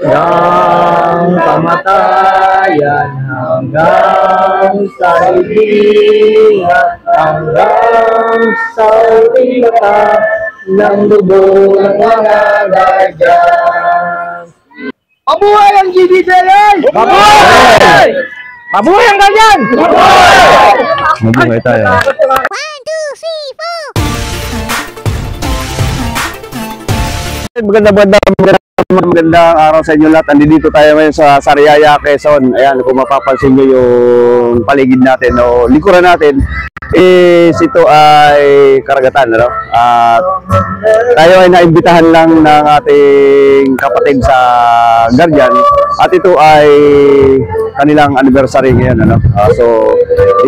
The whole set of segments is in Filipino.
ng kamatayan hanggang sa hilingan, hanggang sa ultimata ng dugo ng mga guardian. Mabuhay ang GBPI! Mabuhay! Mabuhay ang guardian! Mabuhay! Mabuhay tayo. 1, 2, 3, 4. Magandang araw sa inyo lahat. Andito tayo ngayon sa Sariaya, Quezon. Ayan, kung mapapansin nyo yung paligid natin o likuran natin, is ito ay karagatan, ano? At tayo ay naimbitahan lang ng ating kapatid sa Guardian. At ito ay kanilang anniversary ngayon, ano? So,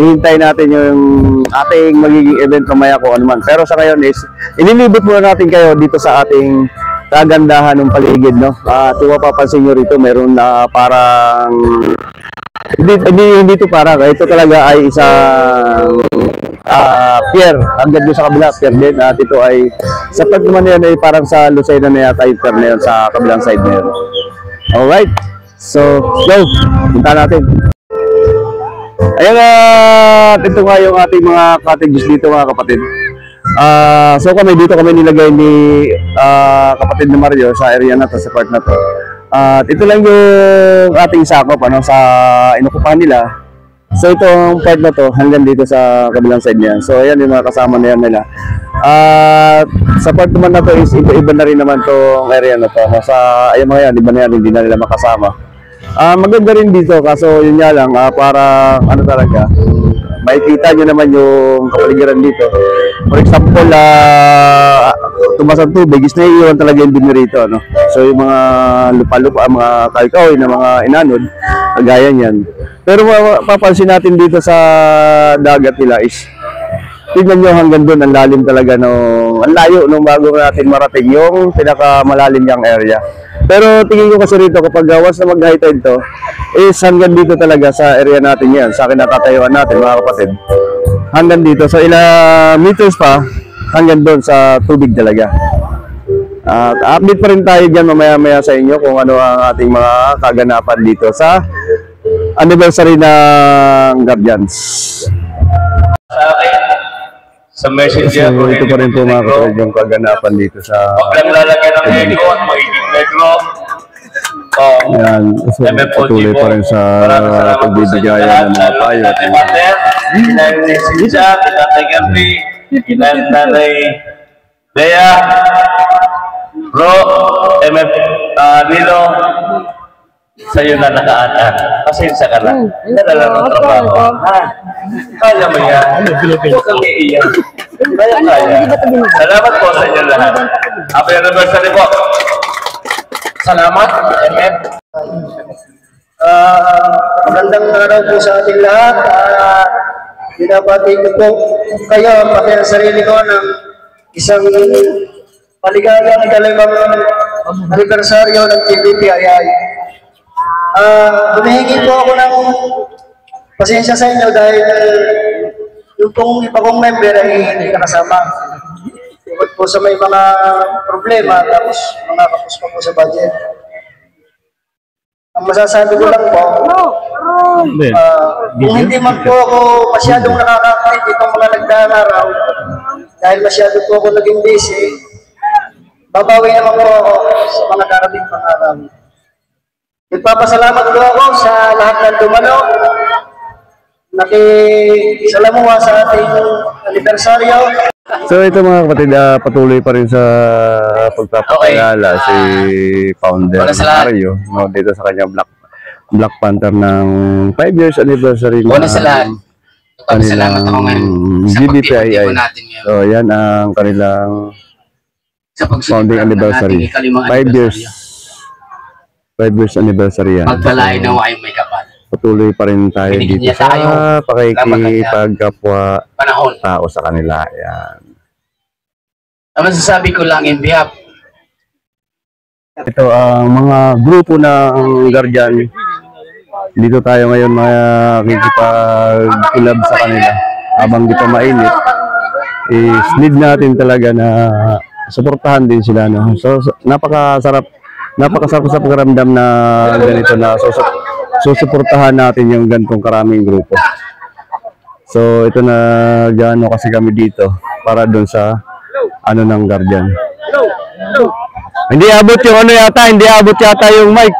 ihintay natin yung ating magiging event mamaya kung ano man. Pero sa ngayon is, inilibot muna natin kayo dito sa ating kagandahan ng paligid, no? Kung mapapansin nyo rito, meron na parang hindi ito parang, ito talaga ay isang pier, hanggang doon sa kabila, pier din. At ito ay, sa part naman yan ay parang sa Lucena na yata yung pier na yun, sa kabilang side na yun. Alright, so go, punta natin. Ayan, ito nga yung ating mga cottages dito, mga kapatid. So dito kami nilagay ni kapatid ni Mario sa area na to, sa part na to. At ito lang yung ating sakop, ano, sa inukupahan nila. So itong part na to hanggang dito sa kabilang side niya. So ayan yung mga kasama na yan nila. At sa part naman na to is iba na rin naman tong area na to. Sa ayun mga yan, iba na yan, hindi na nila makasama. Maganda rin dito, kaso yun nga lang, para ano talaga, makikita nyo naman yung kapaligiran dito. For example, tumas ang tubig, is naiiwan talaga yung dumi rito, no? So yung mga lupa-lupa, mga kalkahoy na mga inanod, kagaya niyan. Pero papansin natin dito sa dagat nila is, tignan nyo hanggang doon, ang lalim talaga, ang layo nung bago natin marating yung pinakamalalim yung area. Pero tingin ko kasi rito, kapag once na mag-high tide to, is hanggang dito talaga sa area natin yan, sa akin natatayuan natin, mga kapatid. Hanggang dito, so ilang meters pa, hanggang doon sa tubig talaga. Update pa rin tayo dyan mamaya-maya sa inyo kung ano ang ating mga kaganapan dito sa anniversary ng Guardians. Sa messenger so, ito pa rin po mga kapatid yung kaganapan dito sa huwag lang lalagyan ng negro at magiging negro. Yan, so patuloy pa rin sa pagbibigayan ng mga payo at Kinang Sinja, Kinang Gandhi, Kinang Nanay Lea, Ro, MF Nilo, sa'yo na nakaanan. Pasensya ka lang. Nadala ng trabaho. Kaya mo yan. Huwag kang iiyan. Kaya. Salamat po sa inyo lahat. Happy anniversary po. Salamat, MF. Magandang araw po sa ating lahat. Binabati ko po kayo, pati ang sarili ko ng isang paligayang dalawang anibersaryo ng TVPII. Humihingi po ako ng pasensya sa inyo dahil yung pong iba kong member ay hindi nakasama. Bukod po sa may mga problema, tapos mga kapos pa po sa budget. Ang masasabi ko lang po, kung hindi man po ako masyadong nakakakait itong mga nagdaang araw, dahil masyado po ako naging busy, babawi naman po ako sa mga darating pang araw. Nagpapasalamat po ako sa lahat ng dumalo, nakisalamuha sa ating anibersaryo. So ito mga kapatid, patuloy pa rin sa pagpapakilala si founder Mario, no, dito sa kanyang Black Panther ng 5 years anniversary Una sa lahat, salamat ako ngayon sa GBPII. So yan ang kanilang founding anniversary. 5 years anniversary yan. Magpalain na ay may kapal. Patuloy pa rin tayo dito sa pakikipagkapwa tao sa kanila. Yan. Ang masasabi ko lang in behalf. Ito ang mga grupo ng Guardian. Dito tayo ngayon makikipag-collab sa kanila. Habang di pa mainit, is need natin talaga na suportahan din sila, no? So napakasarap napakasarap sa pakiramdam na ganito na susuportahan natin yung ganitong karaming grupo. So ito na gaano kasi kami dito para doon sa ano ng Guardian. Hindi abot yung ano yata, hindi abot yata yung mic.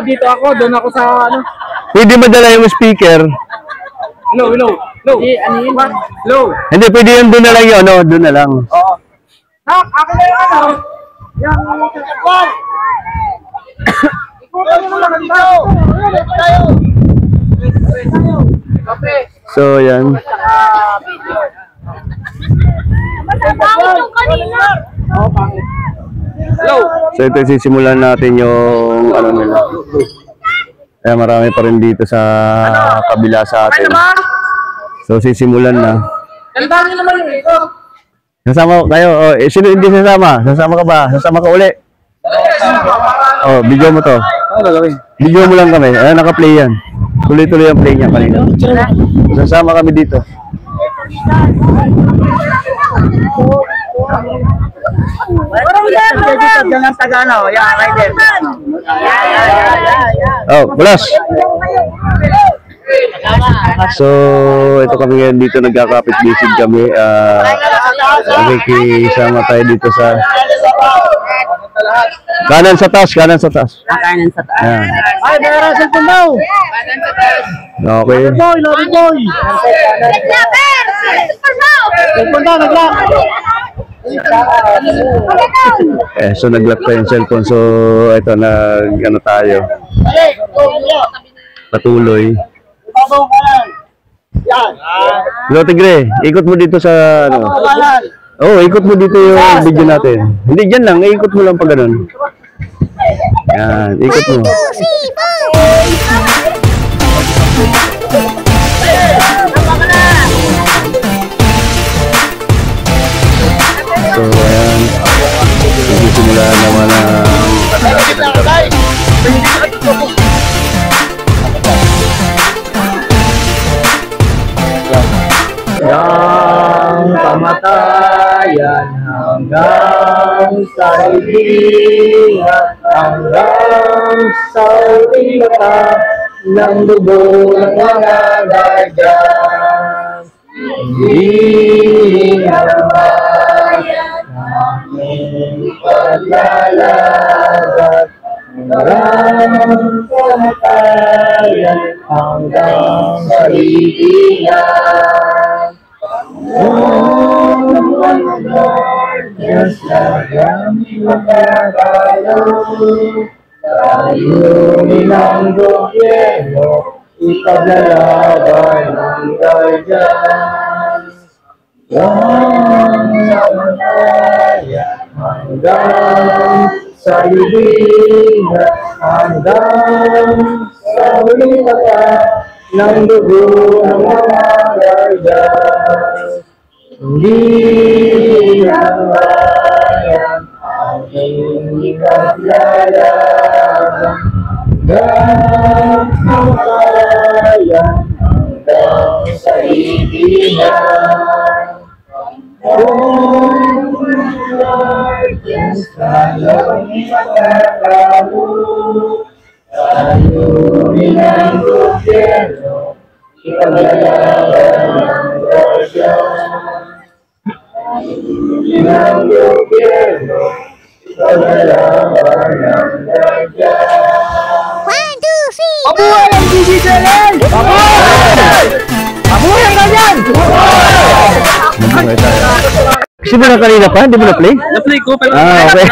Dito ako, doon ako sa ano. Pwede madala yung speaker. Hello. Ano yun? Hello. Hindi, pwede yung doon na lang yun, ano, doon na lang. Oo. Ako na yung ano. Yung wow. Ikutan mo lang tayo. So, yan. Masabangit yung kanina. Hello. So, ito sisimulan natin yung ano nila. Kaya marami pa rin dito sa kabila sa atin. So, sisimulan na. Ang dami naman yung ito. Sasama kayo. Oh, sino hindi sasama? Sasama ka ba? Sasama ka uli. Oh, video mo to. Video mo lang kami. Ayan, naka-play yan. Tuloy-tuloy ang play niya kanina. Sasama kami dito. Oh, bulas. So, ito kami ngayon dito, nagkakapit-bisig kami. Nakikisama tayo dito sa kanan sa taas. Kanan sa taas. Ayan. Ay, meron sa daw. Okay. Lobby boy. Naglock. So nag-lock pa yung cellphone. So, ito, ano tayo. Patuloy. Hello, Tigre. Ikot mo dito sa, ano. Oh, ikot mo dito yung video natin. Hindi, dyan lang. Ikot mo lang pag ganun. Yan, ikot mo. So, ayan. Nagsisimula naman ang ano natin ng Guardian. Yang kamatayan hanggang sa hilingan, hanggang sa ulita ng dugo ng mga Guardian. Hindi naman namin paglalagat, hanggang kamatayan hanggang sa hilingan. Yes, kami magkakalaw. Layunin ang gobyerno, ipaglalaban ng Guardian. Hanggang sa libingan, hanggang sa huling mata ng dugo ng mga Guardian. Hindi naman aking ikaglalaban, hanggang sa kalayan, hanggang sa ibingan. Guardians, tayo'y magkakalo, layunin ang gobyerno, ipaglalaban ng Guardian. Layunin ang gobyerno, ipaglalaban ng Guardian. 1, 2, 3. Mabuhay ang GBJL! Mabuhay! Mabuhay ang Guardian! Mabuhay tayo. Kasi mo na kanina pa? Hindi mo na-play? Na-play ko, pero Okay.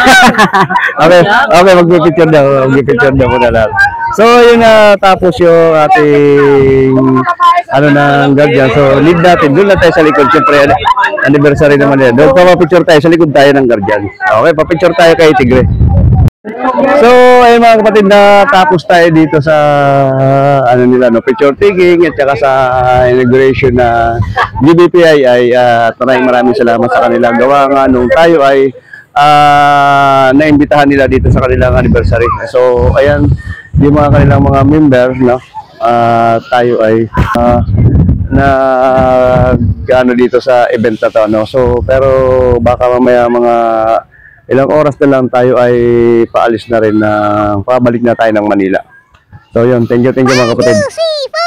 Okay, mag-picture daw. Mag-picture daw muna lang. So, yun na tapos yung ating ano ng Guardian. So, lead natin. Doon na tayo sa likod. Siyempre, anniversary naman yan. Doon pa pa-picture tayo. Sa likod tayo ng Guardian. Okay, pa-picture tayo kay Tigre. So, ayun mga kapatid, na tapos tayo dito sa ano nila, no, picture taking at saka sa inauguration na GBPI. Maraming salamat sa kanila. Gawa nga nung tayo ay naimbitahan nila dito sa kanilang anniversary. So, ayan, yung mga kanilang mga member, no, tayo ay na ano dito sa event na to, no. So, pero baka mamaya mga ilang oras na lang tayo ay paalis na rin pabalik na tayo ng Manila. So yun, thank you mga kapatid. 2, 3, 4.